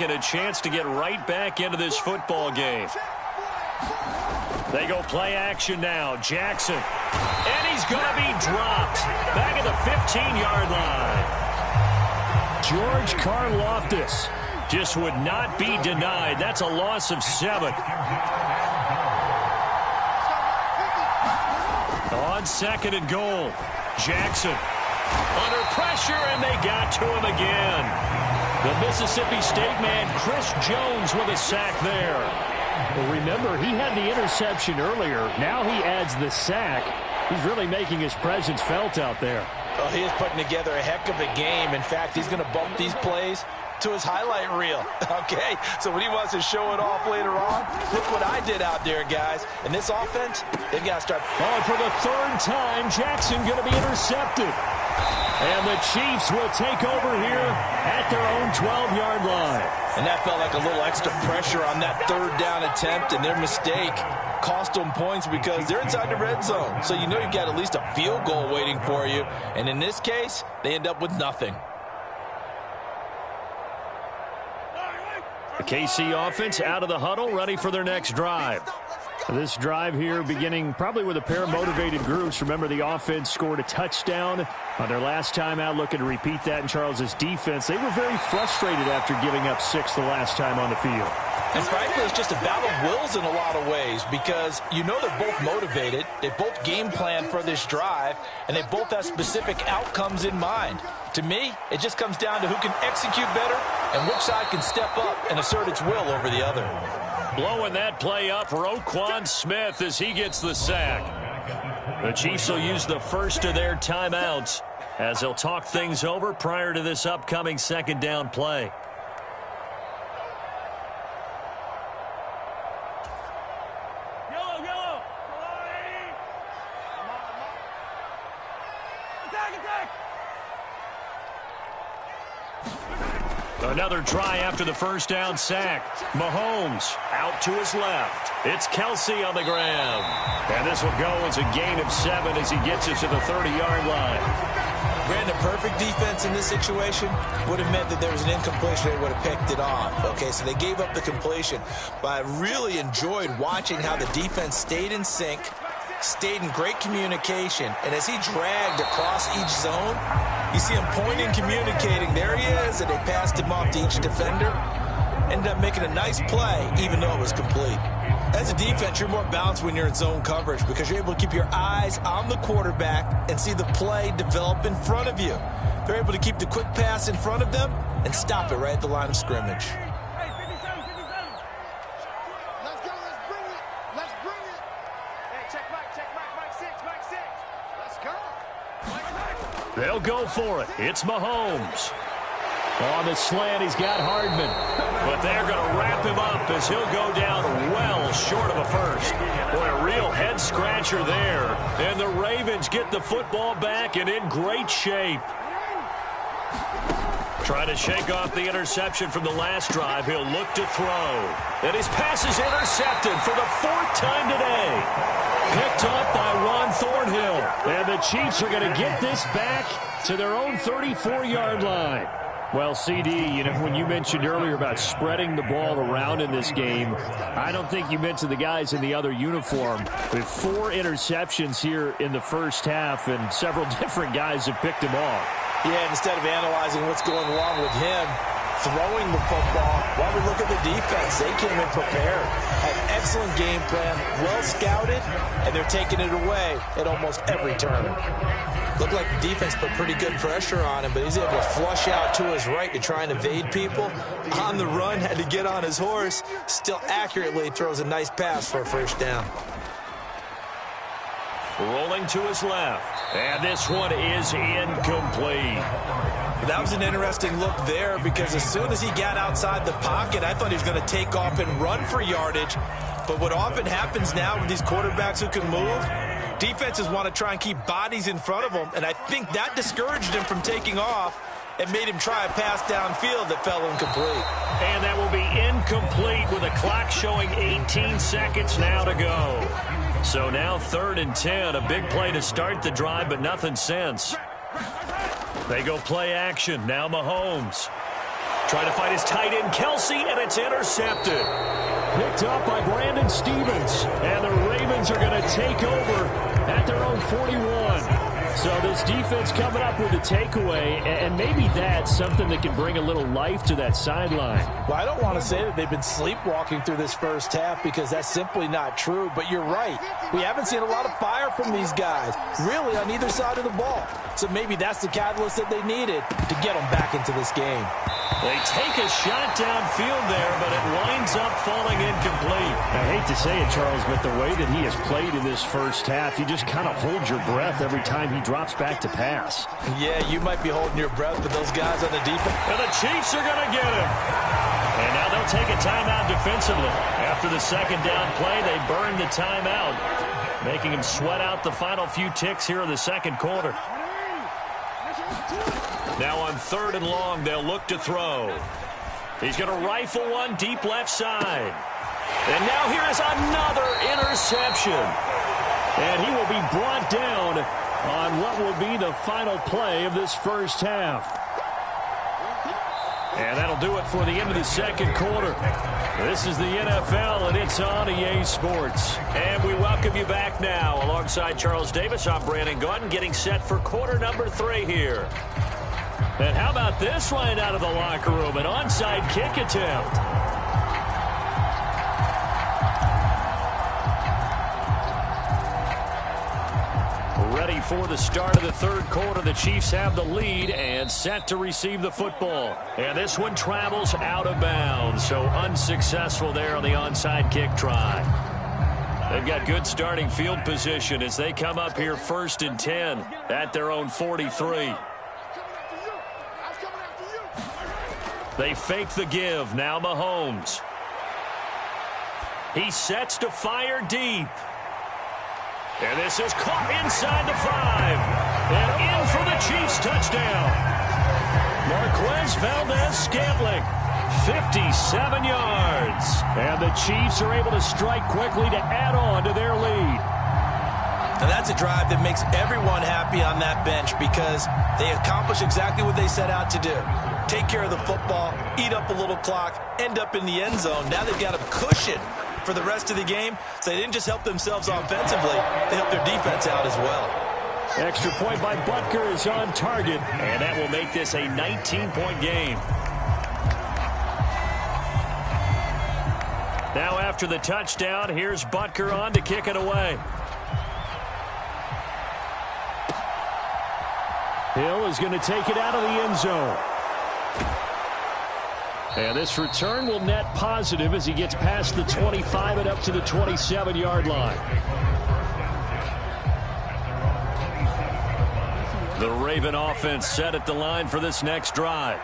And a chance to get right back into this football game. They go play action now. Jackson. And he's going to be dropped. Back at the 15-yard line. George Karlaftis just would not be denied. That's a loss of 7. On 2nd and goal. Jackson. Under pressure, and they got to him again. The Mississippi State man, Chris Jones, with a sack there. Well, remember, he had the interception earlier. Now he adds the sack. He's really making his presence felt out there. Well, he is putting together a heck of a game. In fact, he's going to bump these plays to his highlight reel. Okay, so when he wants to show it off later on, look what I did out there, guys. And this offense, they've got to start. Oh, for the 3rd time, Jackson going to be intercepted. And the Chiefs will take over here at their own 12-yard line. And that felt like a little extra pressure on that 3rd down attempt, and their mistake cost them points because they're inside the red zone. So you know you've got at least a field goal waiting for you. And in this case, they end up with nothing. The KC offense out of the huddle, ready for their next drive. This drive here beginning probably with a pair of motivated groups. Remember, the offense scored a touchdown on their last time out, looking to repeat that in Charles's defense. They were very frustrated after giving up 6 the last time on the field. And frankly, it's just a battle of wills in a lot of ways because you know they're both motivated. They both game plan for this drive, and they both have specific outcomes in mind. To me, it just comes down to who can execute better and which side can step up and assert its will over the other. Blowing that play up, Roquan Smith as he gets the sack. The Chiefs will use the first of their timeouts as they'll talk things over prior to this upcoming 2nd down play. Another try after the 1st down sack. Mahomes out to his left. It's Kelsey on the ground. And this will go as a gain of 7 as he gets it to the 30-yard line. Brandon, perfect defense in this situation would have meant that there was an incompletion. They would have picked it off. Okay, so they gave up the completion. But I really enjoyed watching how the defense stayed in sync, stayed in great communication, and as he dragged across each zone, you see him pointing, communicating. There he is, and they passed him off to each defender. Ended up making a nice play, even though it was complete. As a defense, you're more balanced when you're in zone coverage because you're able to keep your eyes on the quarterback and see the play develop in front of you. They're able to keep the quick pass in front of them and stop it right at the line of scrimmage. They'll go for it. It's Mahomes. On the slant, he's got Hardman. But they're going to wrap him up as he'll go down well short of a first. Boy, a real head-scratcher there. And the Ravens get the football back and in great shape. Trying to shake off the interception from the last drive. He'll look to throw. And his pass is intercepted for the 4th time today. Picked up by Ron Thornhill. And the Chiefs are going to get this back to their own 34-yard line. Well, CD, you know, when you mentioned earlier about spreading the ball around in this game, I don't think you mentioned the guys in the other uniform. With 4 interceptions here in the first half, and several different guys have picked him off. Yeah, instead of analyzing what's going wrong with him, throwing the football, while we look at the defense, they came in prepared. Had excellent game plan, well scouted, and they're taking it away at almost every turn. Looked like the defense put pretty good pressure on him, but he's able to flush out to his right to try and evade people. On the run, had to get on his horse. Still accurately throws a nice pass for a 1st down. Rolling to his left. And this one is incomplete. That was an interesting look there because as soon as he got outside the pocket, I thought he was going to take off and run for yardage. But what often happens now with these quarterbacks who can move, defenses want to try and keep bodies in front of them, and I think that discouraged him from taking off and made him try a pass downfield that fell incomplete. And that will be incomplete with a clock showing 18 seconds now to go. So now 3rd and 10, a big play to start the drive, but nothing since. They go play action. Now Mahomes. Trying to find his tight end, Kelsey, and it's intercepted. Picked up by Brandon Stevens. And the Ravens are going to take over at their own 41. So this defense coming up with a takeaway, and maybe that's something that can bring a little life to that sideline. Well, I don't want to say that they've been sleepwalking through this first half because that's simply not true, but you're right. We haven't seen a lot of fire from these guys, really, on either side of the ball. So maybe that's the catalyst that they needed to get them back into this game. They take a shot downfield there, but it winds up falling incomplete. I hate to say it, Charles, but the way that he has played in this first half, you just kind of hold your breath every time he drops back to pass. Yeah, you might be holding your breath, but those guys on the defense. And the Chiefs are going to get him. And now they'll take a timeout defensively. After the second down play, they burn the timeout, making him sweat out the final few ticks here in the second quarter. Now on 3rd and long, they'll look to throw. He's going to rifle one deep left side. And now here is another interception. And he will be brought down on what will be the final play of this first half. And that'll do it for the end of the second quarter. This is the NFL, and it's on EA Sports. And we welcome you back now. Alongside Charles Davis, I'm Brandon Gaudin, getting set for quarter number 3 here. And how about this line out of the locker room? An onside kick attempt. Ready for the start of the third quarter. The Chiefs have the lead and set to receive the football. And this one travels out of bounds, so unsuccessful there on the onside kick try. They've got good starting field position as they come up here 1st and 10 at their own 43. They fake the give. Now Mahomes. He sets to fire deep. And this is caught inside the 5. And in for the Chiefs touchdown. Marquez Valdez-Scantling, 57 yards. And the Chiefs are able to strike quickly to add on to their lead. And that's a drive that makes everyone happy on that bench because they accomplish exactly what they set out to do. Take care of the football, eat up a little clock, end up in the end zone. Now they've got a cushion for the rest of the game, so they didn't just help themselves offensively, they helped their defense out as well. Extra point by Butker is on target, and that will make this a 19-point game. Now after the touchdown, here's Butker on to kick it away. Hill is going to take it out of the end zone. And this return will net positive as he gets past the 25 and up to the 27-yard line. The Raven offense set at the line for this next drive.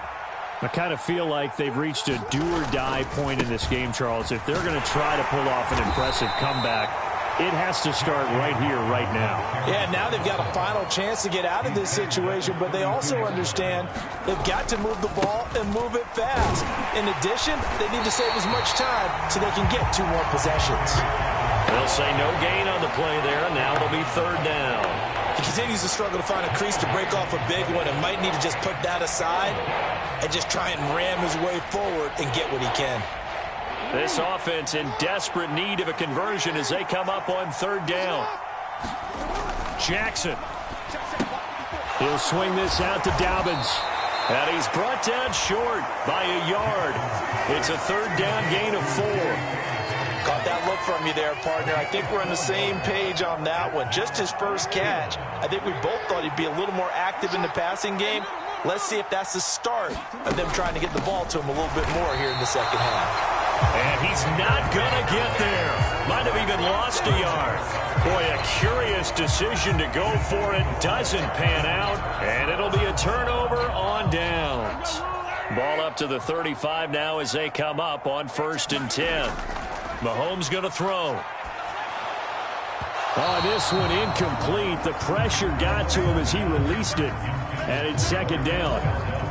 I kind of feel like they've reached a do-or-die point in this game, Charles. If they're going to try to pull off an impressive comeback, it has to start right here, right now. Yeah, now they've got a final chance to get out of this situation, but they also understand they've got to move the ball and move it fast. In addition, they need to save as much time so they can get 2 more possessions. They'll say no gain on the play there. Now it'll be 3rd down. He continues to struggle to find a crease to break off a big one and might need to just put that aside and just try and ram his way forward and get what he can. This offense in desperate need of a conversion as they come up on 3rd down. Jackson. He'll swing this out to Dobbins. And he's brought down short by a yard. It's a 3rd down gain of 4. Caught that look from you there, partner. I think we're on the same page on that one. Just his first catch. I think we both thought he'd be a little more active in the passing game. Let's see if that's the start of them trying to get the ball to him a little bit more here in the second half. And he's not going to get there. Might have even lost a yard. Boy, a curious decision to go for it. Doesn't pan out. And it'll be a turnover on downs. Ball up to the 35 now as they come up on 1st and 10. Mahomes going to throw. Oh, this one incomplete. The pressure got to him as he released it. And it's 2nd down.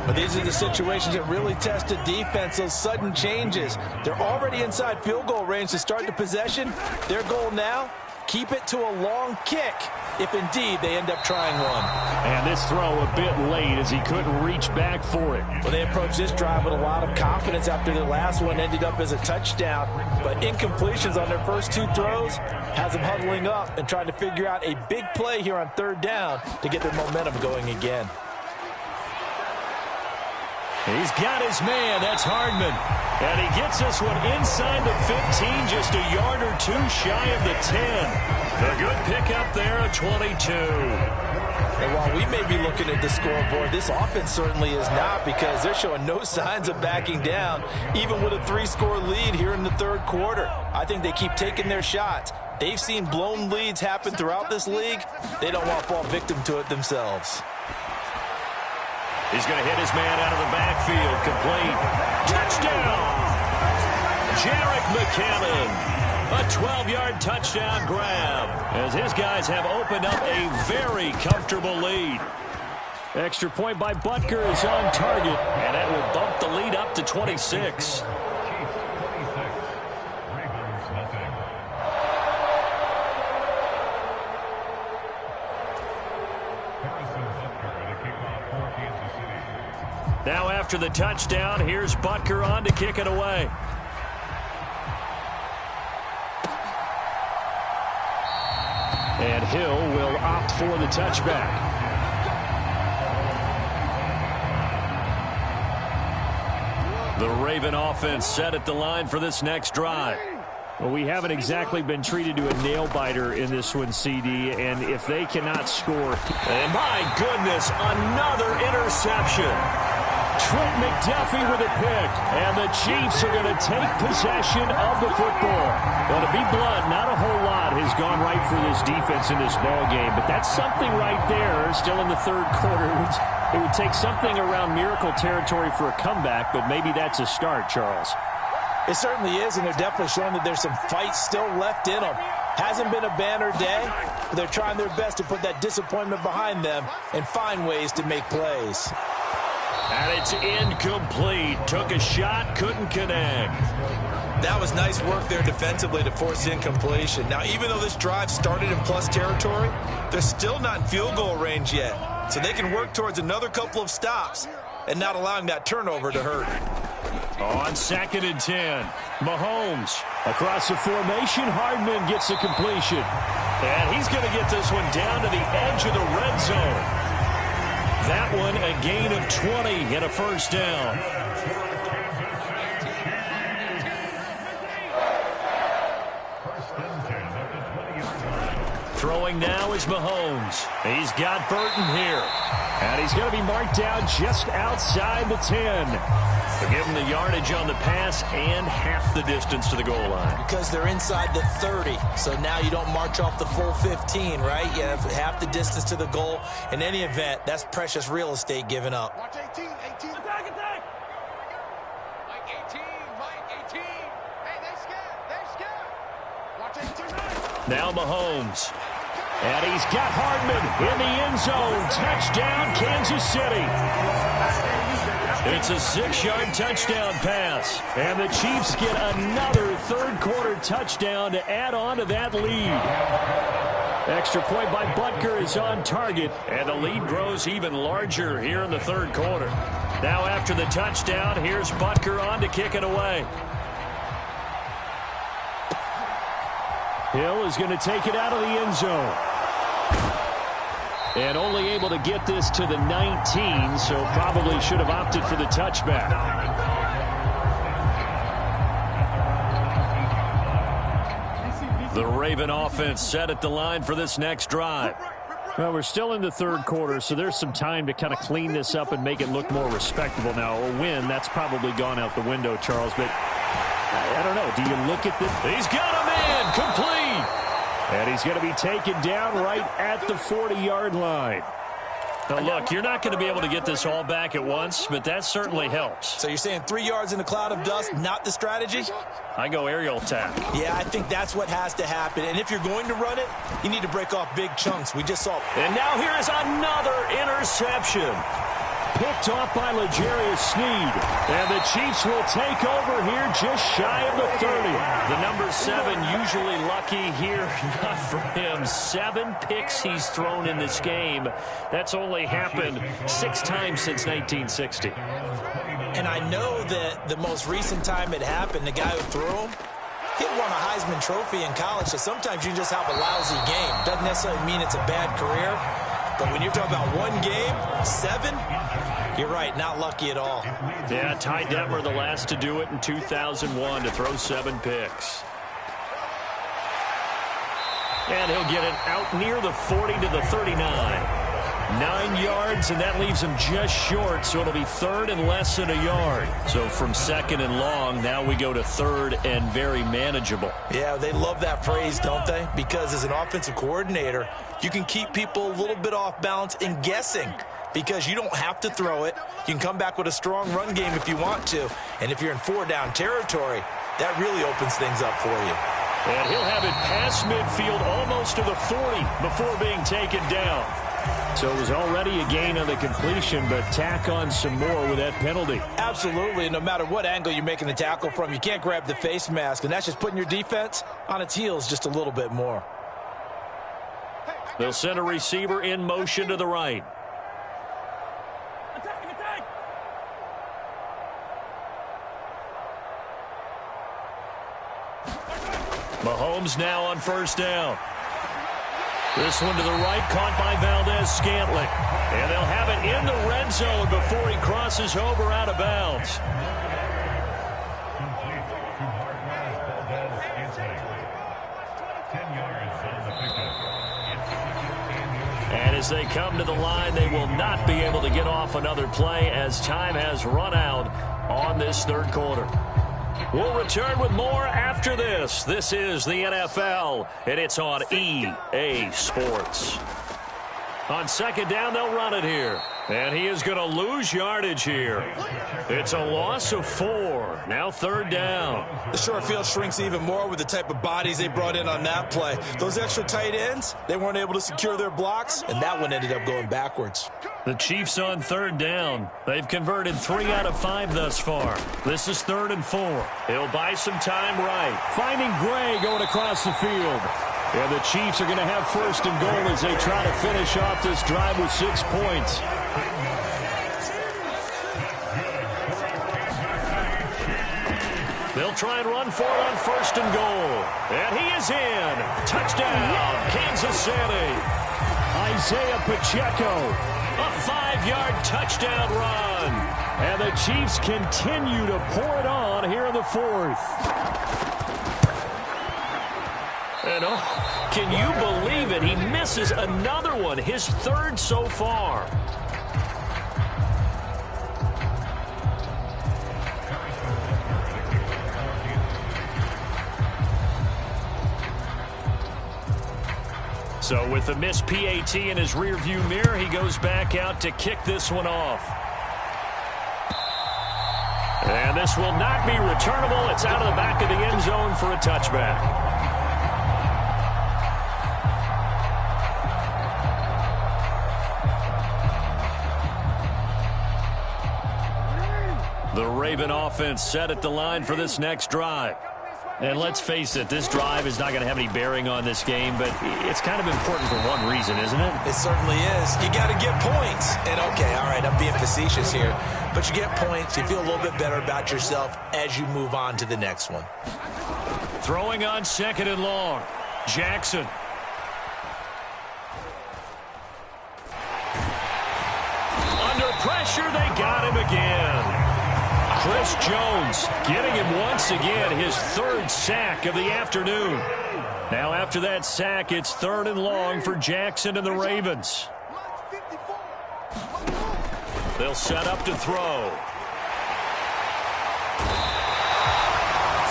But these are the situations that really test the defense, those sudden changes. They're already inside field goal range to start the possession. Their goal now, keep it to a long kick if indeed they end up trying one. And this throw a bit late as he couldn't reach back for it. Well, they approached this drive with a lot of confidence after their last one ended up as a touchdown. But incompletions on their first two throws has them huddling up and trying to figure out a big play here on third down to get their momentum going again. He's got his man. That's Hardman. And he gets this one inside the 15, just a yard or two shy of the 10. A good pickup there, a 22. And while we may be looking at the scoreboard, this offense certainly is not, because they're showing no signs of backing down, even with a 3-score lead here in the third quarter. I think they keep taking their shots. They've seen blown leads happen throughout this league. They don't want to fall victim to it themselves. He's going to hit his man out of the backfield. Complete. Touchdown! Jerick McCannon. A 12-yard touchdown grab as his guys have opened up a very comfortable lead. Extra point by Butker is on target, and that will bump the lead up to 26. Now after the touchdown, here's Butker on to kick it away. And Hill will opt for the touchback. The Raven offense set at the line for this next drive. Well, we haven't exactly been treated to a nail-biter in this one, CD, and if they cannot score... And my goodness, another interception. Trent McDuffie with a pick, and the Chiefs are going to take possession of the football. Well, to be blunt, not a whole lot has gone right for this defense in this ball game, but that's something right there. Still in the third quarter. It would take something around miracle territory for a comeback, but maybe that's a start, Charles. It certainly is, and they're definitely showing that there's some fight still left in them. Hasn't been a banner day, but they're trying their best to put that disappointment behind them and find ways to make plays. And it's incomplete. Took a shot, couldn't connect. That was nice work there defensively to force incompletion. Now, even though this drive started in plus territory, they're still not in field goal range yet. So they can work towards another couple of stops and not allowing that turnover to hurt. On 2nd and 10, Mahomes. Across the formation, Hardman gets the completion. And he's going to get this one down to the edge of the red zone. That one a gain of 20 and a first down. Throwing now is Mahomes. He's got Burton here. And he's going to be marked down just outside the 10. They'll give him the yardage on the pass and half the distance to the goal line. Because they're inside the 30, so now you don't march off the full 15, right? You have half the distance to the goal. In any event, that's precious real estate given up. Watch 18, 18. Attack, attack. Mike 18, Mike 18. Hey, they're scared. Watch 18. Now Mahomes. And he's got Hardman in the end zone. Touchdown, Kansas City. It's a 6-yard touchdown pass. And the Chiefs get another third-quarter touchdown to add on to that lead. Extra point by Butker is on target. And the lead grows even larger here in the third quarter. Now after the touchdown, here's Butker on to kick it away. Hill is going to take it out of the end zone. And only able to get this to the 19, so probably should have opted for the touchback. The Raven offense set at the line for this next drive. Well, we're still in the third quarter, so there's some time to kind of clean this up and make it look more respectable now. A win, that's probably gone out the window, Charles, but I don't know. Do you look at this? He's got a man, complete. And he's going to be taken down right at the 40-yard line. Now, look, you're not going to be able to get this all back at once, but that certainly helps. So you're saying 3 yards in a cloud of dust, not the strategy? I go aerial attack. Yeah, I think that's what has to happen. And if you're going to run it, you need to break off big chunks. We just saw. And now here is another interception. picked off by L'Jarius Sneed. And the Chiefs will take over here just shy of the 30. The number 7 usually lucky here. Not for him. 7 picks he's thrown in this game. That's only happened 6 times since 1960. And I know that the most recent time it happened, the guy who threw him, he won a Heisman Trophy in college, so sometimes you just have a lousy game. Doesn't necessarily mean it's a bad career, but when you're talking about one game, 7, you're right, not lucky at all. Yeah, Ty Detmer, the last to do it in 2001, to throw 7 picks. And he'll get it out near the 40 to the 39. 9 yards, and that leaves him just short, so it'll be 3rd and less than a yard. So from 2nd and long, now we go to 3rd and very manageable. Yeah, they love that phrase, don't they? Because as an offensive coordinator, you can keep people a little bit off balance and guessing because you don't have to throw it. You can come back with a strong run game if you want to. And if you're in 4-down territory, that really opens things up for you. And he'll have it past midfield almost to the 40 before being taken down. So it was already a gain on the completion, but tack on some more with that penalty. Absolutely. No matter what angle you're making the tackle from, you can't grab the face mask, and that's just putting your defense on its heels just a little bit more. They'll send a receiver in motion to the right. Mahomes now on 1st down. This one to the right, caught by Valdez-Scantling. And they'll have it in the red zone before he crosses over out of bounds. And as they come to the line, they will not be able to get off another play as time has run out on this 3rd quarter. We'll return with more after this. This is the NFL, and it's on EA Sports. On 2nd down, they'll run it here. And he is going to lose yardage here. It's a loss of 4. Now 3rd down. The short field shrinks even more with the type of bodies they brought in on that play. Those extra tight ends, they weren't able to secure their blocks, and that one ended up going backwards. The Chiefs on 3rd down. They've converted 3 out of 5 thus far. This is 3rd and 4. He'll buy some time right. Finding Gray going across the field. And the Chiefs are going to have 1st and goal as they try to finish off this drive with 6 points. They'll try and run for it on 1st and goal. And he is in. Touchdown, Kansas City. Isaiah Pacheco. A 5-yard touchdown run. And the Chiefs continue to pour it on here in the 4th. And oh, can you believe it? He misses another one, his 3rd so far. So with the missed PAT in his rearview mirror, he goes back out to kick this one off. And this will not be returnable. It's out of the back of the end zone for a touchback. The Raven offense set at the line for this next drive. And let's face it, this drive is not going to have any bearing on this game, but it's kind of important for one reason, isn't it? It certainly is. You got to get points. And, okay, all right, I'm being facetious here. But you get points. You feel a little bit better about yourself as you move on to the next one. Throwing on 2nd and long. Jackson. Under pressure, they got him again. Chris Jones getting him once again, his 3rd sack of the afternoon. Now after that sack, it's 3rd and long for Jackson and the Ravens. They'll set up to throw.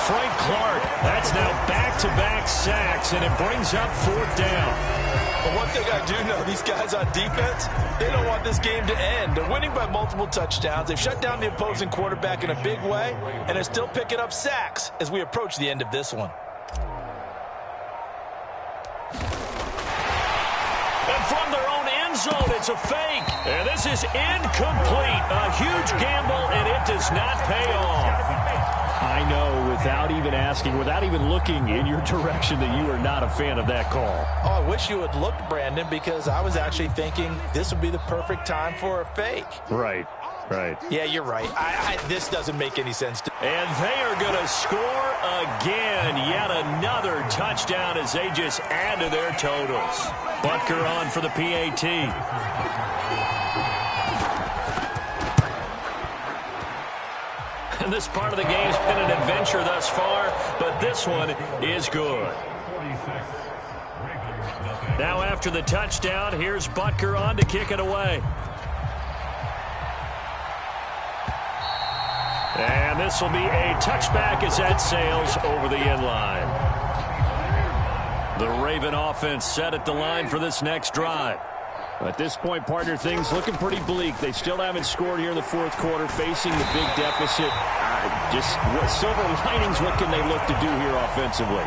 Frank Clark, that's now back-to-back sacks, and it brings up 4th down. But one thing I do know, these guys on defense, they don't want this game to end. They're winning by multiple touchdowns. They've shut down the opposing quarterback in a big way, and they're still picking up sacks as we approach the end of this one. And from their own end end zone. It's a fake. And this is incomplete. A huge gamble, and it does not pay off. I know, without even asking, without even looking in your direction, that you are not a fan of that call. Oh, I wish you had looked, Brandon, because I was actually thinking this would be the perfect time for a fake. Right. Yeah, you're right. This doesn't make any sense. And they are going to score again. Yet another touchdown as they just add to their totals. Butker on for the PAT. And this part of the game's been an adventure thus far, but this one is good. Now after the touchdown, here's Butker on to kick it away. And this will be a touchback as that sails over the end line. The Raven offense set at the line for this next drive. At this point, partner, things looking pretty bleak. They still haven't scored here in the fourth quarter, facing the big deficit. Just silver linings, what can they look to do here offensively?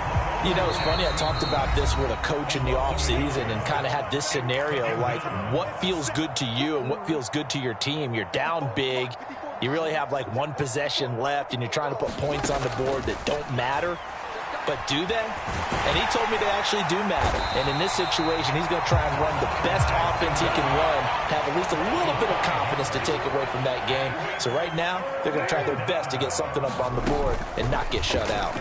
You know, it's funny, I talked about this with a coach in the offseason and kind of had this scenario, like what feels good to you and what feels good to your team. You're down big. You really have like one possession left, and you're trying to put points on the board that don't matter. But do they? And he told me they actually do matter. And in this situation, he's going to try and run the best offense he can run, have at least a little bit of confidence to take away from that game. So right now, they're going to try their best to get something up on the board and not get shut out.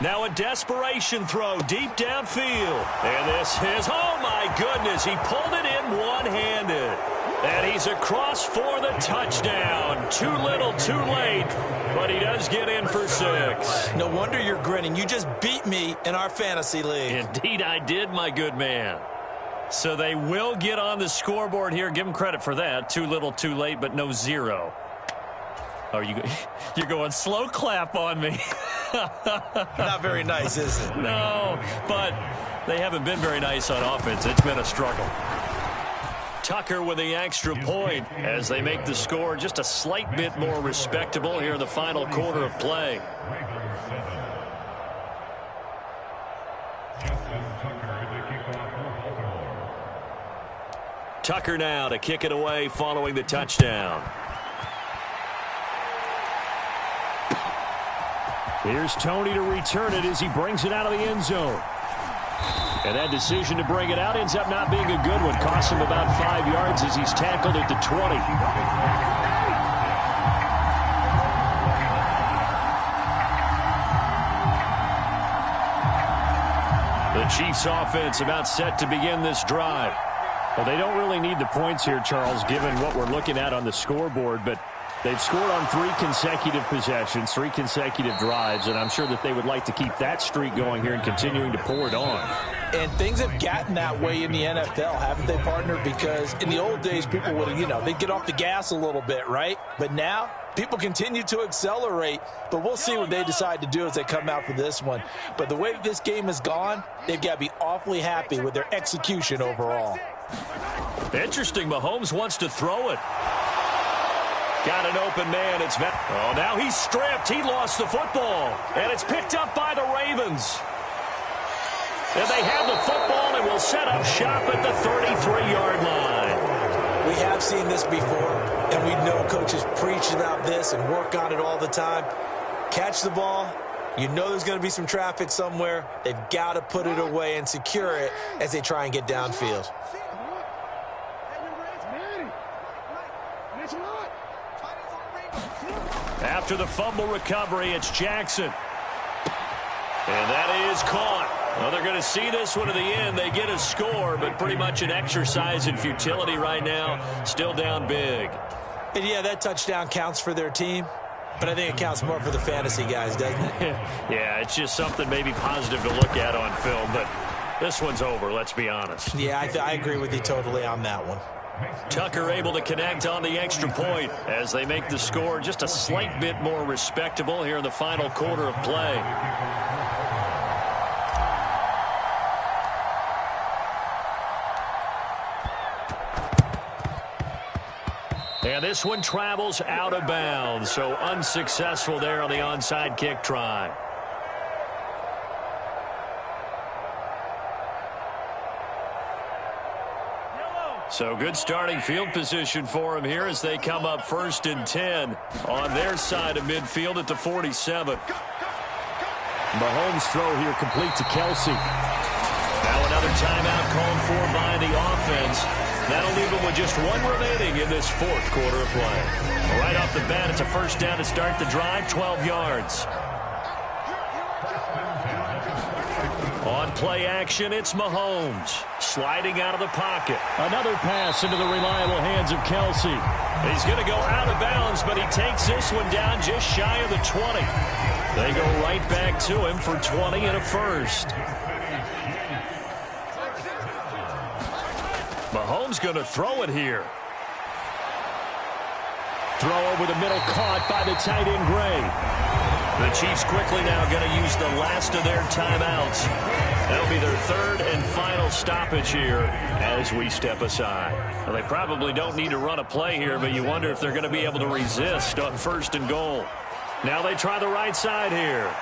Now a desperation throw deep downfield. And this is, oh my goodness, he pulled it in one-handed. And he's across for the touchdown. Too little, too late, but he does get in for 6. No wonder you're grinning. You just beat me in our fantasy league. Indeed I did, my good man. So they will get on the scoreboard here. Give them credit for that. Too little, too late, but no 0. Oh, you're going slow clap on me. Not very nice, is it? No, but they haven't been very nice on offense. It's been a struggle. Tucker with the extra point as they make the score just a slight bit more respectable here in the final quarter of play. Tucker now to kick it away following the touchdown. Here's Tony to return it as he brings it out of the end zone. And that decision to bring it out ends up not being a good one. Costs him about 5 yards as he's tackled at the 20. The Chiefs offense about set to begin this drive. Well, they don't really need the points here, Charles, given what we're looking at on the scoreboard, but they've scored on 3 consecutive possessions, 3 consecutive drives, and I'm sure that they would like to keep that streak going here and continuing to pour it on. And things have gotten that way in the NFL, haven't they, partner? Because in the old days, people would have, they'd get off the gas a little bit, right? But now, people continue to accelerate, but we'll see what they decide to do as they come out for this one. But the way that this game has gone, they've got to be awfully happy with their execution overall. Interesting, Mahomes wants to throw it. Got an open man. It's oh, now he's stripped. He lost the football. And it's picked up by the Ravens. And they have the football and will set up shop at the 33-yard line. We have seen this before, and we know coaches preach about this and work on it all the time. Catch the ball. You know there's going to be some traffic somewhere. They've got to put it away and secure it as they try and get downfield. After the fumble recovery, it's Jackson. And that is caught. Well, they're going to see this one to the end. They get a score, but pretty much an exercise in futility right now. Still down big. And yeah, that touchdown counts for their team, but I think it counts more for the fantasy guys, doesn't it? Yeah, it's just something maybe positive to look at on film, but this one's over, let's be honest. Yeah, I agree with you totally on that one. Tucker able to connect on the extra point as they make the score just a slight bit more respectable here in the final quarter of play. And this one travels out of bounds, so unsuccessful there on the onside kick try. So good starting field position for him here as they come up 1st and 10 on their side of midfield at the 47. Mahomes' throw here complete to Kelsey. Now another timeout called for by the offense. That'll leave him with just one remaining in this 4th quarter of play. Right off the bat, it's a first down to start the drive, 12 yards. On play action, it's Mahomes. Sliding out of the pocket. Another pass into the reliable hands of Kelsey. He's going to go out of bounds, but he takes this one down just shy of the 20. They go right back to him for 20 and a first. Mahomes going to throw it here. Throw over the middle, caught by the tight end, Gray. The Chiefs quickly now going to use the last of their timeouts. That'll be their 3rd and final stoppage here as we step aside. Well, they probably don't need to run a play here, but you wonder if they're going to be able to resist on 1st and goal. Now they try the right side here.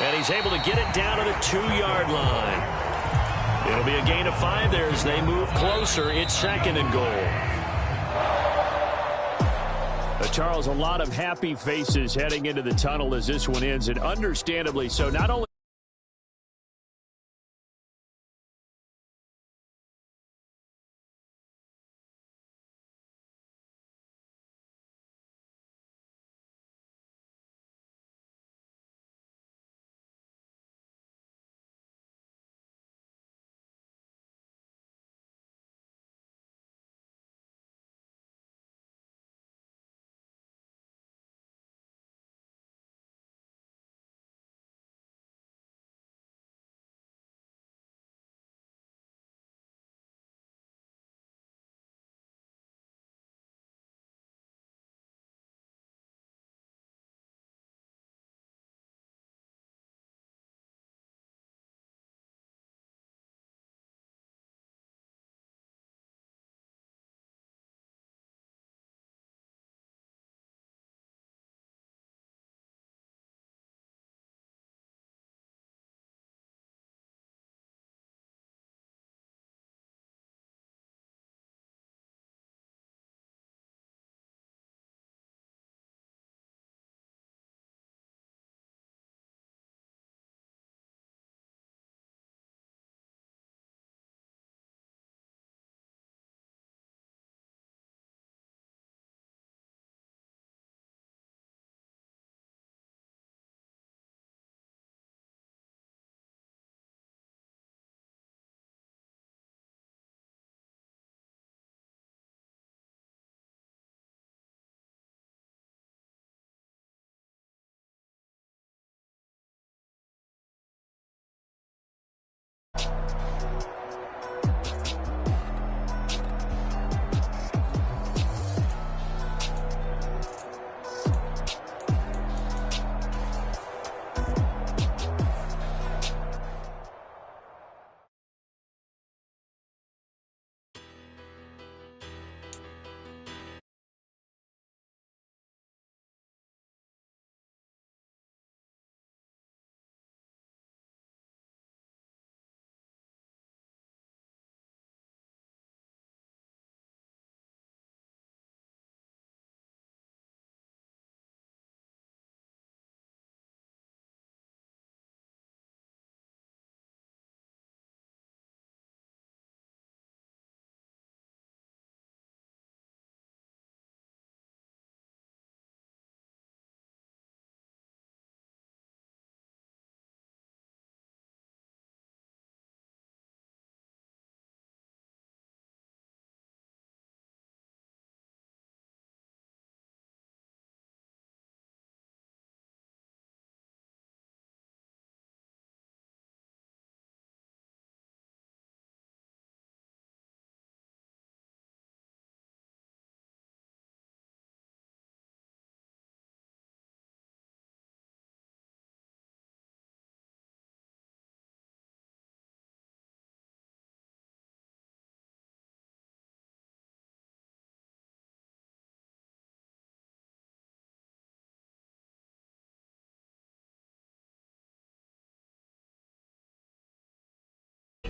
And he's able to get it down to the 2-yard line. It'll be a gain of 5 there as they move closer. It's 2nd and goal. Charles, a lot of happy faces heading into the tunnel as this one ends, and understandably so. Not only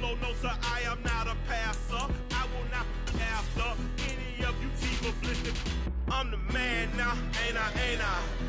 No, sir, I am not a passer. I will not Man, nah, ain't I?